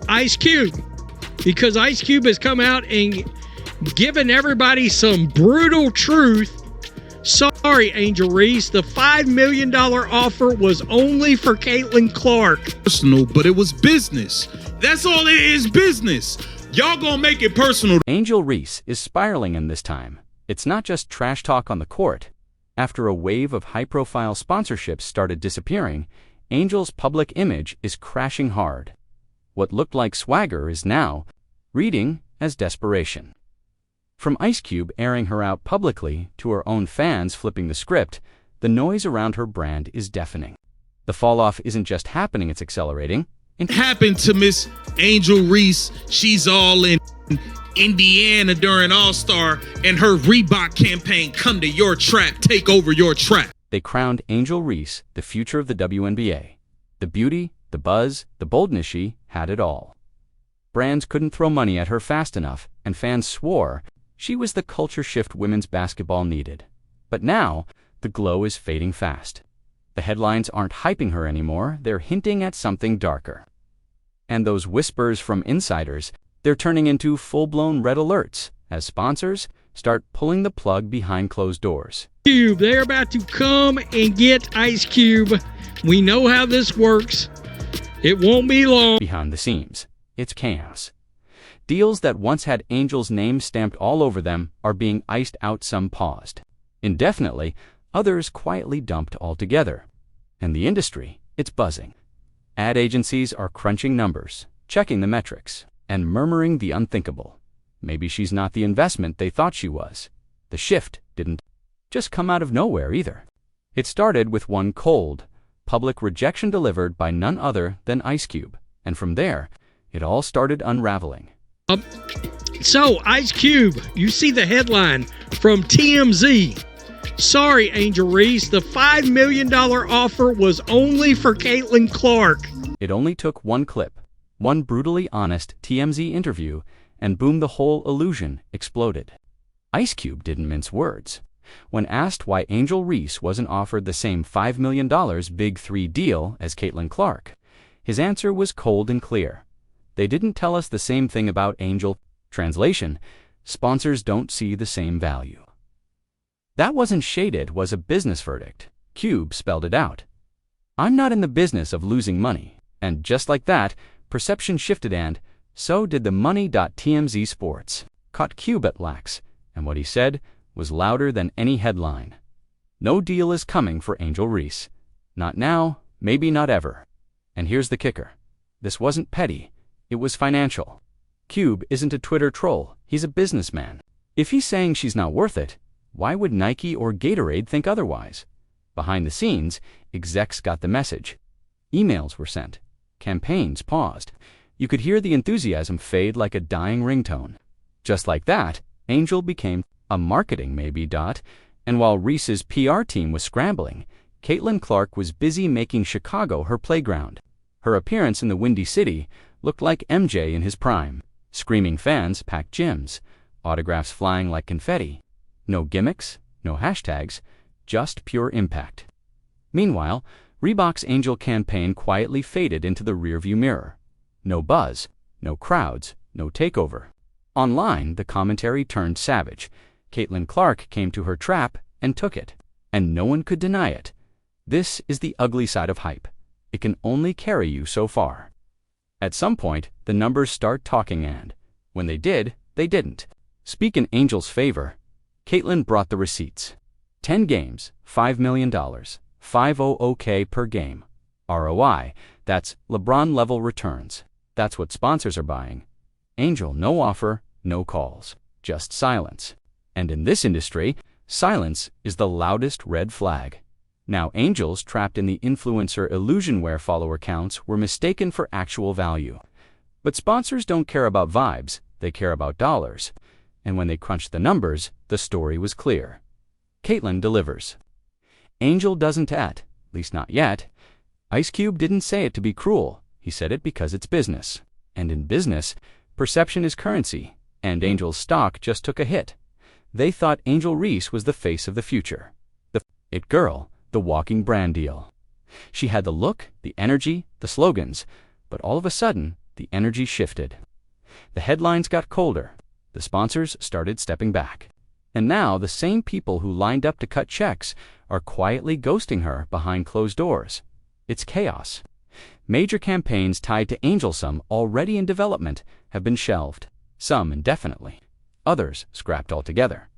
Ice Cube, because Ice Cube has come out and given everybody some brutal truth. Sorry, Angel Reese, the $5 million offer was only for Caitlyn Clark. Personal, but it was business. That's all it is, business. Y'all gonna make it personal. Angel Reese is spiraling in this time. It's not just trash talk on the court. After a wave of high-profile sponsorships started disappearing, Angel's public image is crashing hard. What looked like swagger is now reading as desperation. From Ice Cube airing her out publicly to her own fans flipping the script, the noise around her brand is deafening. The falloff isn't just happening, it's accelerating. It happened to Miss Angel Reese. She's all in Indiana during All-Star, and her Reebok campaign, come to your trap, take over your trap. They crowned Angel Reese the future of the WNBA. The beauty, the buzz, the boldness, she had it all. Brands couldn't throw money at her fast enough, and fans swore she was the culture shift women's basketball needed. But now, the glow is fading fast. The headlines aren't hyping her anymore, they're hinting at something darker. And those whispers from insiders, they're turning into full-blown red alerts as sponsors start pulling the plug behind closed doors. Cube, they're about to come and get Ice Cube. We know how this works. It won't be long. Behind the scenes, it's chaos. Deals that once had Angel's name stamped all over them are being iced out, some paused indefinitely, others quietly dumped altogether. And the industry, it's buzzing. Ad agencies are crunching numbers, checking the metrics, and murmuring the unthinkable. Maybe she's not the investment they thought she was. The shift didn't just come out of nowhere either. It started with one cold, public rejection delivered by none other than Ice Cube. And from there, it all started unraveling. So, Ice Cube, you see the headline from TMZ. Sorry, Angel Reese, the $5 million offer was only for Caitlyn Clark. It only took one clip, one brutally honest TMZ interview, and boom, the whole illusion exploded. Ice Cube didn't mince words. When asked why Angel Reese wasn't offered the same $5 million Big Three deal as Caitlyn Clark, his answer was cold and clear. They didn't tell us the same thing about Angel. Translation: sponsors don't see the same value. That wasn't shaded, was a business verdict. Cube spelled it out. I'm not in the business of losing money. And just like that, perception shifted, and so did the money.tmz Sports. Caught Cube at lax, and what he said was louder than any headline. No deal is coming for Angel Reese. Not now, maybe not ever. And here's the kicker. This wasn't petty. It was financial. Cube isn't a Twitter troll, he's a businessman. If he's saying she's not worth it, why would Nike or Gatorade think otherwise? Behind the scenes, execs got the message. Emails were sent. Campaigns paused. You could hear the enthusiasm fade like a dying ringtone. Just like that, Angel became a marketing maybe. And while Reese's PR team was scrambling, Caitlyn Clark was busy making Chicago her playground. Her appearance in the Windy City looked like MJ in his prime. Screaming fans packed gyms, autographs flying like confetti. No gimmicks, no hashtags, just pure impact. Meanwhile, Reebok's Angel campaign quietly faded into the rearview mirror. No buzz, no crowds, no takeover. Online, the commentary turned savage. Caitlyn Clark came to her trap and took it, and no one could deny it. This is the ugly side of hype. It can only carry you so far. At some point, the numbers start talking, and when they did, they didn't speak in Angel's favor. Caitlyn brought the receipts. 10 games, $5 million, $500K per game. ROI, that's LeBron-level returns. That's what sponsors are buying. Angel, no offer, no calls, just silence. And in this industry, silence is the loudest red flag. Now Angels trapped in the influencer illusion where follower counts were mistaken for actual value. But sponsors don't care about vibes, they care about dollars. And when they crunched the numbers, the story was clear. Caitlyn delivers. Angel doesn't, at least not yet. Ice Cube didn't say it to be cruel, he said it because it's business. And in business, perception is currency, and Angel's stock just took a hit. They thought Angel Reese was the face of the future. The it girl, the walking brand deal. She had the look, the energy, the slogans, but all of a sudden, the energy shifted. The headlines got colder. The sponsors started stepping back. And now the same people who lined up to cut checks are quietly ghosting her behind closed doors. It's chaos. Major campaigns tied to Angel Sum already in development have been shelved, some indefinitely, others scrapped altogether.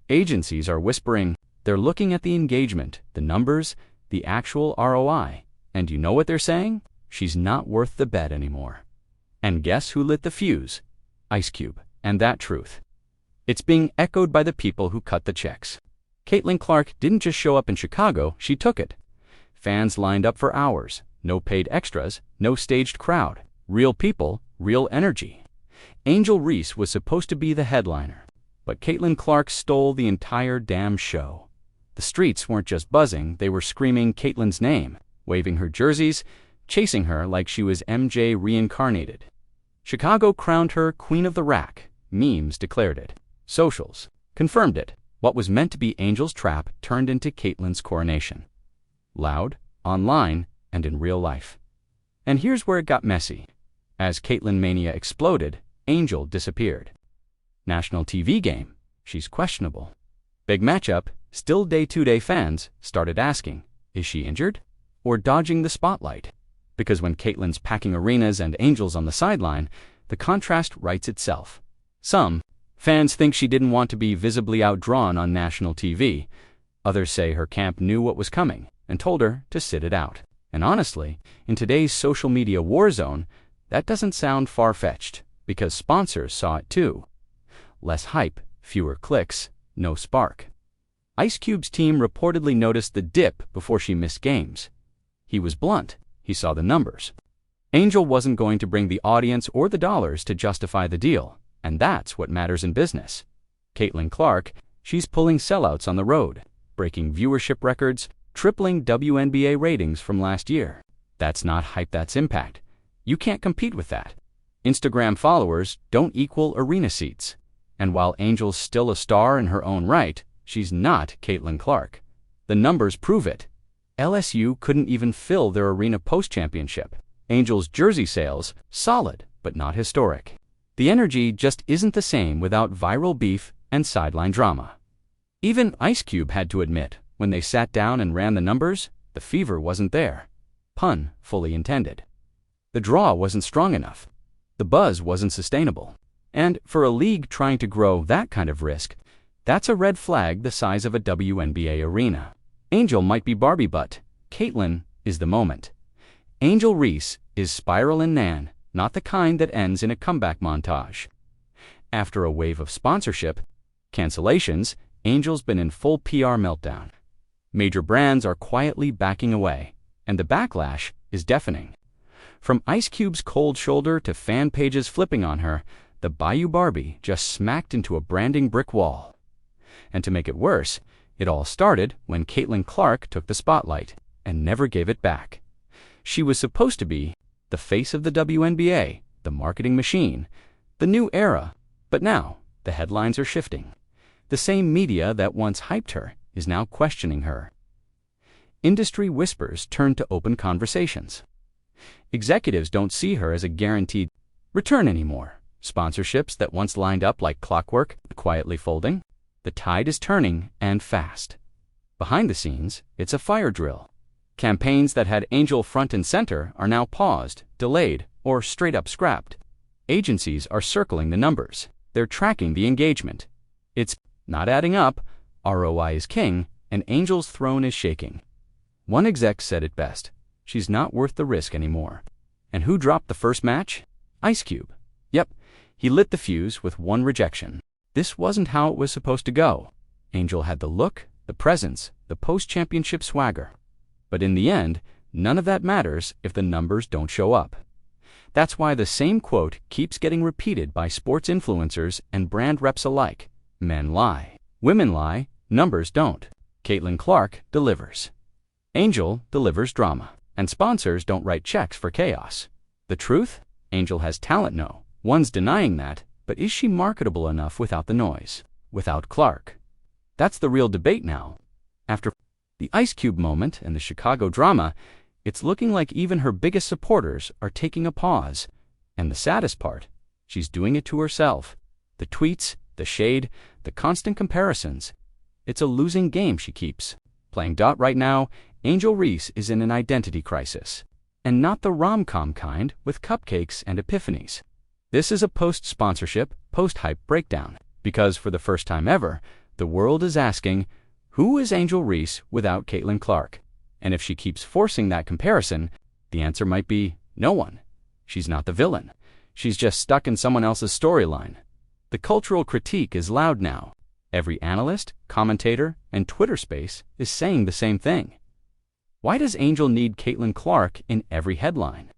Agencies are whispering they're looking at the engagement, the numbers, the actual ROI, and you know what they're saying? She's not worth the bet anymore. And guess who lit the fuse? Ice Cube, and that truth. It's being echoed by the people who cut the checks. Caitlyn Clark didn't just show up in Chicago, she took it. Fans lined up for hours, no paid extras, no staged crowd, real people, real energy. Angel Reese was supposed to be the headliner, but Caitlyn Clark stole the entire damn show. The streets weren't just buzzing, they were screaming Caitlyn's name, waving her jerseys, chasing her like she was MJ reincarnated. Chicago crowned her Queen of the Rack. Memes declared it. Socials confirmed it. What was meant to be Angel's trap turned into Caitlyn's coronation. Loud, online, and in real life. And here's where it got messy. As Caitlyn mania exploded, Angel disappeared. National TV game, she's questionable. Big matchup, still day-to-day fans started asking, is she injured? Or dodging the spotlight? Because when Caitlyn's packing arenas and Angel's on the sideline, the contrast writes itself. Some fans think she didn't want to be visibly outdrawn on national TV. Others say her camp knew what was coming and told her to sit it out. And honestly, in today's social media war zone, that doesn't sound far-fetched, because sponsors saw it too. Less hype, fewer clicks, no spark. Ice Cube's team reportedly noticed the dip before she missed games. He was blunt. He saw the numbers. Angel wasn't going to bring the audience or the dollars to justify the deal, and that's what matters in business. Caitlyn Clark, she's pulling sellouts on the road, breaking viewership records, tripling WNBA ratings from last year. That's not hype, that's impact. You can't compete with that. Instagram followers don't equal arena seats. And while Angel's still a star in her own right, she's not Caitlyn Clark. The numbers prove it. LSU couldn't even fill their arena post-championship. Angel's jersey sales, solid, but not historic. The energy just isn't the same without viral beef and sideline drama. Even Ice Cube had to admit, when they sat down and ran the numbers, the fever wasn't there. Pun fully intended. The draw wasn't strong enough. The buzz wasn't sustainable. And for a league trying to grow that kind of risk, that's a red flag the size of a WNBA arena. Angel might be Barbie, but Caitlyn is the moment. Angel Reese is Spiral and Nan, not the kind that ends in a comeback montage. After a wave of sponsorship cancellations, Angel's been in full PR meltdown. Major brands are quietly backing away, and the backlash is deafening. From Ice Cube's cold shoulder to fan pages flipping on her, the Bayou Barbie just smacked into a branding brick wall. And to make it worse, it all started when Caitlyn Clark took the spotlight and never gave it back. She was supposed to be the face of the WNBA, the marketing machine, the new era, but now the headlines are shifting. The same media that once hyped her is now questioning her. Industry whispers turn to open conversations. Executives don't see her as a guaranteed return anymore. Sponsorships that once lined up like clockwork, quietly folding. The tide is turning, and fast. Behind the scenes, it's a fire drill. Campaigns that had Angel front and center are now paused, delayed, or straight up scrapped. Agencies are circling the numbers. They're tracking the engagement. It's not adding up, ROI is king, and Angel's throne is shaking. One exec said it best, she's not worth the risk anymore. And who dropped the first match? Ice Cube. Yep, he lit the fuse with one rejection. This wasn't how it was supposed to go. Angel had the look, the presence, the post-championship swagger. But in the end, none of that matters if the numbers don't show up. That's why the same quote keeps getting repeated by sports influencers and brand reps alike. Men lie. Women lie. Numbers don't. Caitlyn Clark delivers. Angel delivers drama. And sponsors don't write checks for chaos. The truth? Angel has talent, no. One's denying that. But is she marketable enough without the noise? Without Clark? That's the real debate now. After the Ice Cube moment and the Chicago drama, it's looking like even her biggest supporters are taking a pause, And the saddest part, she's doing it to herself. The tweets, the shade, the constant comparisons. It's a losing game she keeps playing. Right now, Angel Reese is in an identity crisis. And not the rom-com kind with cupcakes and epiphanies. This is a post-sponsorship, post-hype breakdown. Because for the first time ever, the world is asking, who is Angel Reese without Caitlyn Clark? And if she keeps forcing that comparison, the answer might be no one. She's not the villain. She's just stuck in someone else's storyline. The cultural critique is loud now. Every analyst, commentator, and Twitter space is saying the same thing. Why does Angel need Caitlyn Clark in every headline?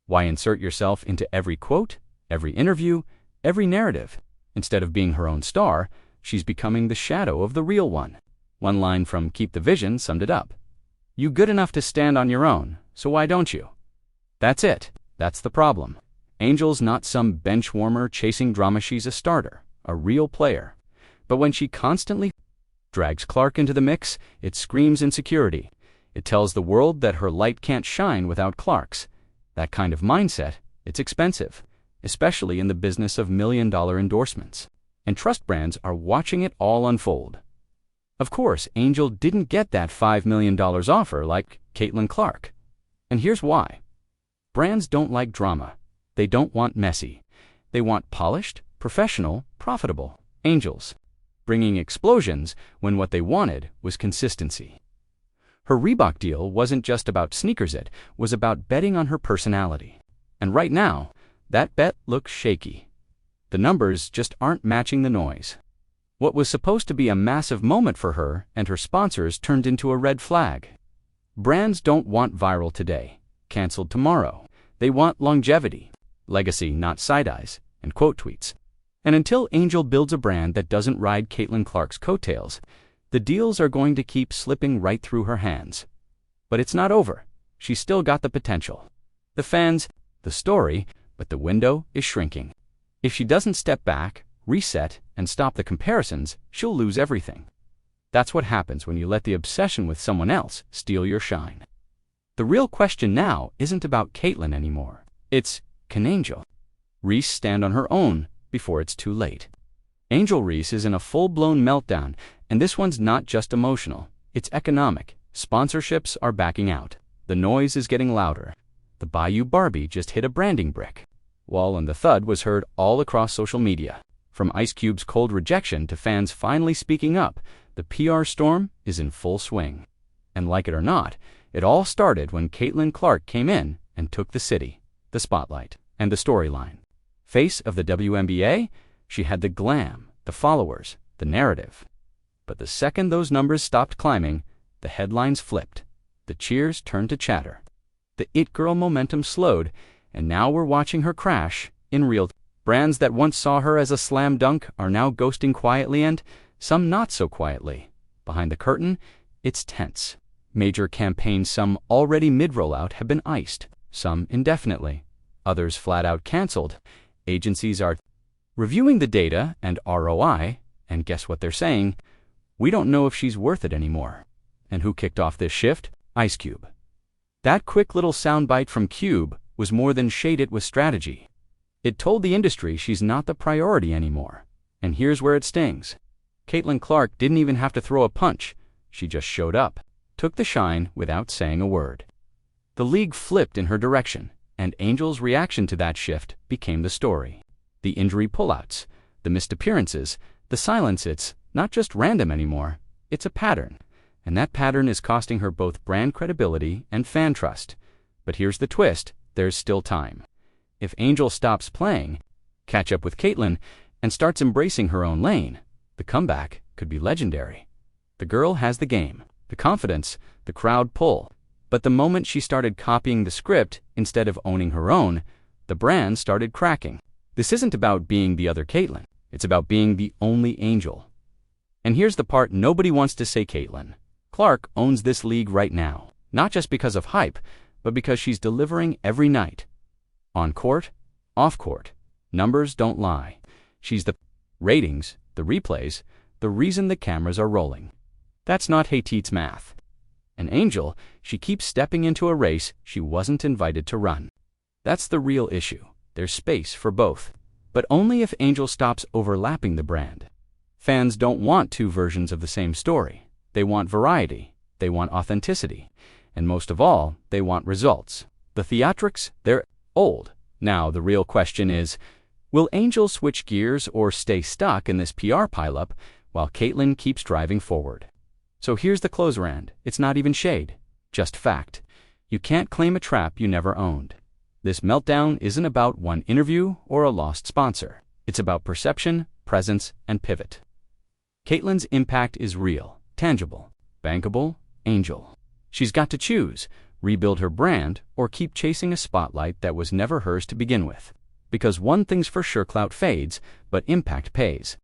Why insert yourself into every quote, every interview, every narrative? Instead of being her own star, she's becoming the shadow of the real one. One line from Keep the Vision summed it up. You good enough to stand on your own, so why don't you? That's it. That's the problem. Angel's not some bench warmer chasing drama. She's a starter, a real player. But when she constantly drags Clark into the mix, it screams insecurity. It tells the world that her light can't shine without Clark's. That kind of mindset, it's expensive, especially in the business of million-dollar endorsements. And trust brands are watching it all unfold. Of course, Angel didn't get that $5 million offer like Caitlyn Clark. And here's why. Brands don't like drama. They don't want messy. They want polished, professional, profitable. Angel's bringing explosions when what they wanted was consistency. Her Reebok deal wasn't just about sneakers, it was about betting on her personality. And right now, that bet looks shaky. The numbers just aren't matching the noise. What was supposed to be a massive moment for her and her sponsors turned into a red flag. Brands don't want viral today, canceled tomorrow. They want longevity, legacy, not side eyes, and quote tweets. And until Angel builds a brand that doesn't ride Caitlyn Clark's coattails, the deals are going to keep slipping right through her hands. But it's not over. She's still got the potential. The fans, the story, but the window is shrinking. If she doesn't step back, reset, and stop the comparisons, she'll lose everything. That's what happens when you let the obsession with someone else steal your shine. The real question now isn't about Caitlyn anymore. It's, can Angel Reese stand on her own before it's too late? Angel Reese is in a full-blown meltdown, and this one's not just emotional. It's economic. Sponsorships are backing out. The noise is getting louder. The Bayou Barbie just hit a branding brick. Wall and the thud was heard all across social media. From Ice Cube's cold rejection to fans finally speaking up, the PR storm is in full swing. And like it or not, it all started when Caitlyn Clark came in and took the city, the spotlight, and the storyline. Face of the WNBA, she had the glam, the followers, the narrative. But the second those numbers stopped climbing, the headlines flipped. The cheers turned to chatter. The It Girl momentum slowed, and now we're watching her crash in real time. Brands that once saw her as a slam dunk are now ghosting quietly and some not so quietly. Behind the curtain, it's tense. Major campaigns, some already mid-rollout, have been iced, some indefinitely, others flat out canceled. Agencies are reviewing the data and ROI, and guess what they're saying? We don't know if she's worth it anymore. And who kicked off this shift? Ice Cube. That quick little soundbite from Cube was more than shade, it was strategy. It told the industry she's not the priority anymore. And here's where it stings. Caitlyn Clark didn't even have to throw a punch. She just showed up, took the shine without saying a word. The league flipped in her direction, and Angel's reaction to that shift became the story. The injury pullouts, the missed appearances, the silence, it's not just random anymore, it's a pattern. And that pattern is costing her both brand credibility and fan trust. But here's the twist, there's still time. If Angel stops playing, catch up with Caitlyn, and starts embracing her own lane, the comeback could be legendary. The girl has the game, the confidence, the crowd pull. But the moment she started copying the script instead of owning her own, the brand started cracking. This isn't about being the other Caitlyn. It's about being the only Angel. And here's the part nobody wants to say. Caitlyn Clark owns this league right now, not just because of hype, but because she's delivering every night. On court, off court, numbers don't lie. She's the ratings, the replays, the reason the cameras are rolling. That's not Hateet's math. An Angel, she keeps stepping into a race she wasn't invited to run. That's the real issue. there's space for both. But only if Angel stops overlapping the brand. Fans don't want two versions of the same story. They want variety. They want authenticity. And most of all, they want results. The theatrics, they're old. Now, the real question is, will Angel switch gears or stay stuck in this PR pileup while Caitlyn keeps driving forward? So here's the closer end. It's not even shade, just fact. You can't claim a trap you never owned. This meltdown isn't about one interview or a lost sponsor. It's about perception, presence, and pivot. Caitlyn's impact is real, tangible, bankable, Angel. She's got to choose, rebuild her brand, or keep chasing a spotlight that was never hers to begin with. Because one thing's for sure, clout fades, but impact pays.